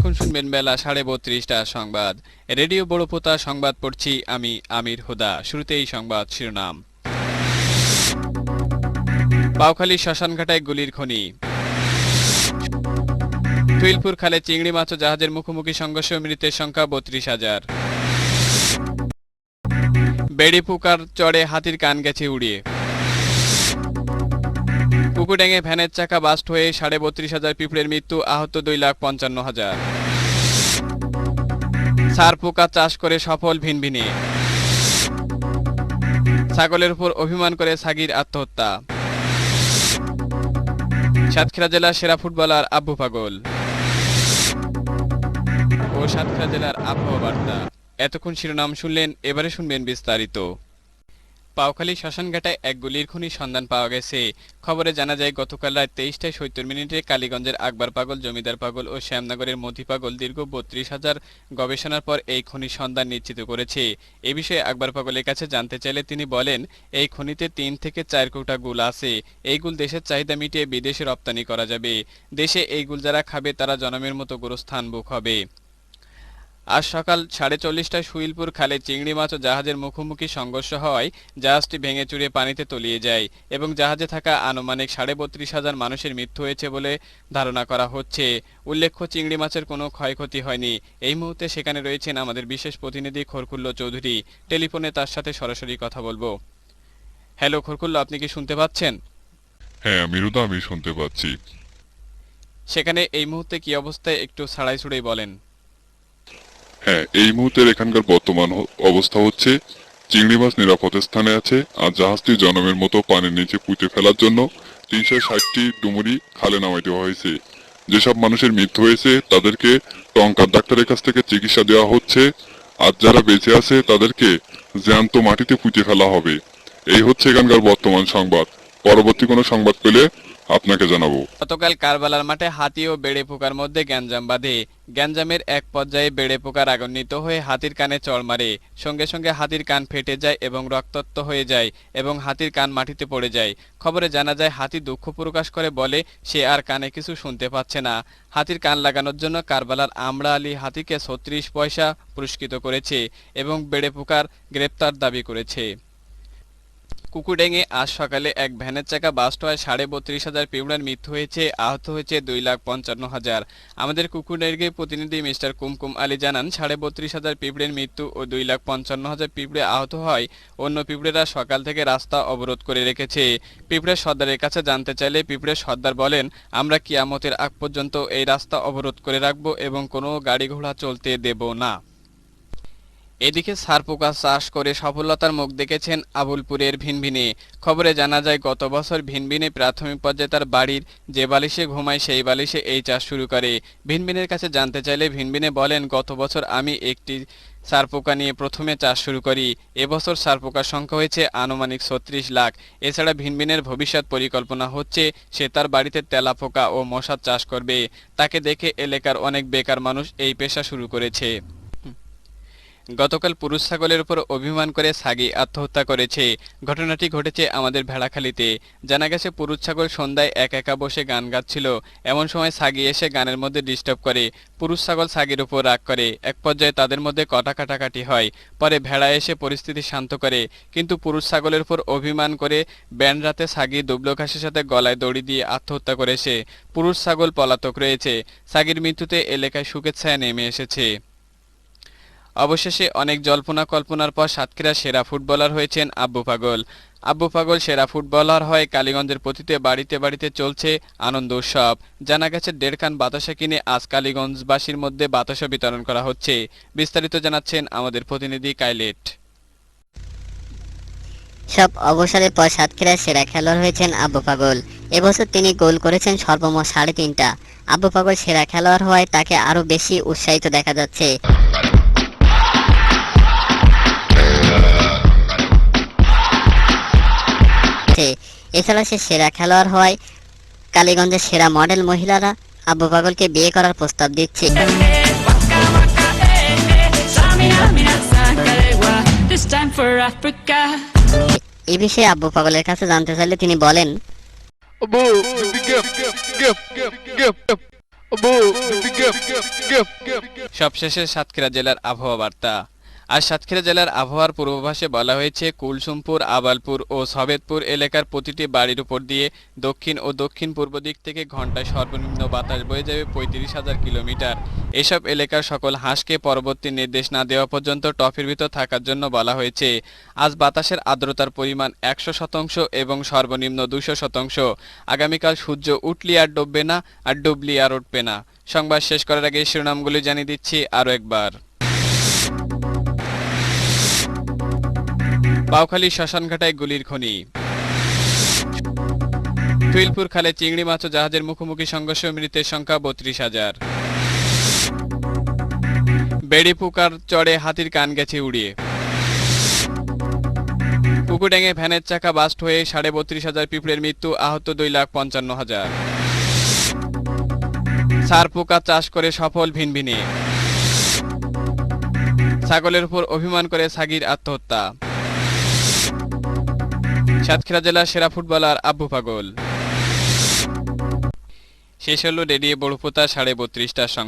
এখন শুনবেন বেলা ৩:৩২টার সংবাদ। রেডিও বড়পোতা সংবাদ পড়ছি আমি আমির হুদা। শুরুতেই সংবাদ শিরোনাম। বাউখালী শ্মশানঘাটায় গুলির খনি। তুইলপুর খালে চিংড়ি মাছ ও জাহাজের মুখোমুখি সংঘর্ষে মৃতের সংখ্যা ৩২,০০০। বেড়িপুকার চড়ে হাতির কান গেছে উড়িয়ে। কুকুডাঙ্গে ভ্যানের চাকা বাস্ট হয়ে ৩২,৫০০ পিঁপড়ের মৃত্যু, আহত ২,৫৫,০০০। সার পোকা চাষ করে সফল ভিনভিনে। ছাগলের উপর অভিমান করে সাগির আত্মহত্যা। সাতক্ষীরা জেলার সেরা ফুটবলার আব্বু পাগল ও সাতক্ষীরা জেলার আবহাওয়া বার্তা। এতক্ষণ শিরোনাম শুনলেন, এবারে শুনবেন বিস্তারিত। পাউখালী শ্মশানঘাটায় এক গুলির খনির সন্ধান পাওয়া গেছে। খবরে জানা যায়, গতকাল রাত ২৩:৭০ কালীগঞ্জের আকবর পাগল, জমিদার পাগল ও শ্যামনগরের মতি পাগল দীর্ঘ ৩২,০০০ গবেষণার পর এই খনির সন্ধান নিশ্চিত করেছে। এ বিষয়ে আকবর পাগলের কাছে জানতে চাইলে তিনি বলেন, এই খনিতে ৩ থেকে ৪ কোটা গুল আছে। এই গুল দেশের চাহিদা মিটিয়ে বিদেশে রপ্তানি করা যাবে। দেশে এই গুল যারা খাবে তারা জনমের মতো গোরস্থান বুক হবে। আজ সকাল ৪:৪০টায় শুইলপুর খালে চিংড়ি মাছ ও জাহাজের মুখোমুখি সংঘর্ষ হওয়ায় জাহাজটি ভেঙে চুরে পানিতে তলিয়ে যায় এবং জাহাজে থাকা আনুমানিক ৩২,৫০০ মানুষের মৃত্যু হয়েছে বলে ধারণা করা হচ্ছে। উল্লেখ্য, চিংড়ি মাছের কোনো ক্ষয়ক্ষতি হয়নি। এই মুহূর্তে সেখানে রয়েছেন আমাদের বিশেষ প্রতিনিধি খরকুল্লো চৌধুরী। টেলিফোনে তার সাথে সরাসরি কথা বলবো। হ্যালো খরকুল্লো, আপনি কি শুনতে পাচ্ছেন? হ্যাঁ আমিরুদা, আমি শুনতে পাচ্ছি। সেখানে এই মুহূর্তে কি অবস্থায় একটু ছাড়াই ছুড়েই বলেন। হ্যাঁ, এই মুহূর্তের এখানকার বর্তমান অবস্থা হচ্ছে চিংড়ি মাছ নিরাপদ স্থানে আছে, আর জাহাজটি জনমের মতো পানির নিচে পুঁতে ফেলার জন্য ৩৬০টি ডুমুরি খালে নামাই দেওয়া হয়েছে। যেসব মানুষের মৃত্যু হয়েছে তাদেরকে টঙ্কার ডাক্তারের কাছ থেকে চিকিৎসা দেওয়া হচ্ছে, আর যারা বেঁচে আছে তাদেরকে জ্যান্ত মাটিতে পুঁতে ফেলা হবে। এই হচ্ছে এখানকার বর্তমান সংবাদ। পরবর্তী কোনো সংবাদ পেলে আপনাকে জানাবো। গতকাল কারবালার মাঠে হাতি ও বেড়ে পোকার মধ্যে গ্যাঞ্জাম বাঁধে। গ্যাঞ্জামের এক পর্যায়ে বেড়ে পোকা রাগান্বিত হয়ে হাতির কানে চড় মারে। সঙ্গে সঙ্গে হাতির কান ফেটে যায় এবং রক্তাক্ত হয়ে যায় এবং হাতির কান মাটিতে পড়ে যায়। খবরে জানা যায়, হাতি দুঃখ প্রকাশ করে বলে সে আর কানে কিছু শুনতে পাচ্ছে না। হাতির কান লাগানোর জন্য কারবালার আমরা আলী হাতিকে ৩৬ পয়সা পুরস্কৃত করেছে এবং বেড়ে পোকার গ্রেপ্তার দাবি করেছে। কুকুডেঙ্গে আজ সকালে এক ভ্যানের চাকা বাস্ট হয় ৩২,৫০০ পিঁপড়ার মৃত্যু হয়েছে, আহত হয়েছে ২,৫৫,০০০। আমাদের কুকুডেঙ্গে প্রতিনিধি মিস্টার কুমকুম আলী জানান, ৩২,৫০০ পিঁপড়ের মৃত্যু ও ২,৫৫,০০০ পিঁপড়ে আহত হয়। অন্য পিঁপড়েরা সকাল থেকে রাস্তা অবরোধ করে রেখেছে। পিঁপড়ের সর্দারের কাছে জানতে চাইলে পিঁপড়ের সর্দার বলেন, আমরা কিয়ামতের আগ পর্যন্ত এই রাস্তা অবরোধ করে রাখব এবং কোনো গাড়ি ঘোড়া চলতে দেব না। এদিকে সার পোকা চাষ করে সফলতার মুখ দেখেছেন আবুলপুরের ভিনভিনে। খবরে জানা যায়, গত বছর ভিনভিনে প্রাথমিক পর্যায়ে তার বাড়ির যে বালিশে ঘুমায় সেই বালিশে এই চাষ শুরু করে। ভিনভিনের কাছে জানতে চাইলে ভিনভিনে বলেন, গত বছর আমি একটি সার পোকা নিয়ে প্রথমে চাষ শুরু করি। এবছর সার পোকার সংখ্যা হয়েছে আনুমানিক ৩৬ লাখ। এছাড়া ভিনভিনের ভবিষ্যৎ পরিকল্পনা হচ্ছে সে তার বাড়িতে তেলাপোকা ও মশার চাষ করবে। তাকে দেখে এলাকার অনেক বেকার মানুষ এই পেশা শুরু করেছে। গতকাল পুরুষ ছাগলের উপর অভিমান করে সাগি আত্মহত্যা করেছে। ঘটনাটি ঘটেছে আমাদের ভেড়াখালীতে। জানা গেছে, পুরুষ ছাগল সন্ধ্যায় একা বসে গান গাচ্ছিল। এমন সময় সাগি এসে গানের মধ্যে ডিস্টার্ব করে। পুরুষ ছাগল সাগির উপর রাগ করে। এক পর্যায়ে তাদের মধ্যে কাটাকাটি হয়। পরে ভেড়া এসে পরিস্থিতি শান্ত করে, কিন্তু পুরুষ ছাগলের উপর অভিমান করে ব্যান্ড রাতে সাগি দুবলো ঘাসের সাথে গলায় দড়ি দিয়ে আত্মহত্যা করেছে। পুরুষ ছাগল পলাতক রয়েছে। সাগির মৃত্যুতে এলাকায় শোকের ছায়া নেমে এসেছে। অবশেষে অনেক জল্পনা কল্পনার পর সাতক্ষীরার সেরা ফুটবলার হয়েছেন আব্বু পাগল। আব্বু পাগল সেরা ফুটবলার হয় কালীগঞ্জের প্রতিটি বাড়িতে বাড়িতে চলছে আনন্দ উৎসব। জানা গেছে, ১.৫ খান বাতাসা কিনে আজ কালীগঞ্জবাসীর মধ্যে বাতাসা বিতরণ করা হচ্ছে। বিস্তারিত জানাচ্ছেন আমাদের প্রতিনিধি কাইলেট। সব অবসরের পর সাতক্ষীরার সেরা খেলোয়াড় হয়েছেন আব্বু পাগল। এবছর তিনি গোল করেছেন সর্বমোট ৩.৫টা। আব্বু পাগল সেরা খেলোয়াড় হওয়ায় তাকে আরো বেশি উৎসাহিত দেখা যাচ্ছে। এছাড়া সে সেরা খেলোয়াড় হওয়ায় কালীগঞ্জের সেরা মডেল মহিলারা আব্বু পাগলকে বিয়ে করার প্রস্তাব দিচ্ছে। এই বিষয়ে আব্বু পাগলের কাছে জানতে চাইলে তিনি বলেন, সবশেষে সাতক্ষীরা জেলার আবহাওয়া বার্তা। আজ সাতক্ষীরা জেলার আবহাওয়ার পূর্বাভাসে বলা হয়েছে, কুলসুমপুর, আবালপুর ও সবেদপুর এলাকার প্রতিটি বাড়ির উপর দিয়ে দক্ষিণ ও দক্ষিণ পূর্ব দিক থেকে ঘন্টায় সর্বনিম্ন বাতাস বয়ে যাবে 35,000 কিলোমিটার। এসব এলাকার সকল হাঁসকে পরবর্তী নির্দেশ না দেওয়া পর্যন্ত টফের ভিতর থাকার জন্য বলা হয়েছে। আজ বাতাসের আর্দ্রতার পরিমাণ 100% এবং সর্বনিম্ন 200%। আগামীকাল সূর্য উঠলি আর ডুববে না, আর ডুবলি আর উঠবে না। সংবাদ শেষ করার আগে শিরোনামগুলি জানিয়ে দিচ্ছি আরও একবার। বাউখালী শ্মশানঘাটায় গুলির খনি। টুইলপুর খালে চিংড়ি মাছ ও জাহাজের মুখোমুখি সংঘর্ষে মৃতের সংখ্যা 32,000। বেড়িপুকার চড়ে হাতির কান গেছে উড়িয়ে। পুকুরডেঙ্গে ভ্যানের চাকা বাস্ট হয়ে 32,500 পিঁপড়ের মৃত্যু, আহত 2,55,000। সার পোকা চাষ করে সফল ভিনভিনে। ছাগলের উপর অভিমান করে সাগির আত্মহত্যা। সাতক্ষীরা জেলার সেরা ফুটবলার আব্বু পাগল। শেষ হলো রেডিও বড়পুতা 32:30টার সংবাদ।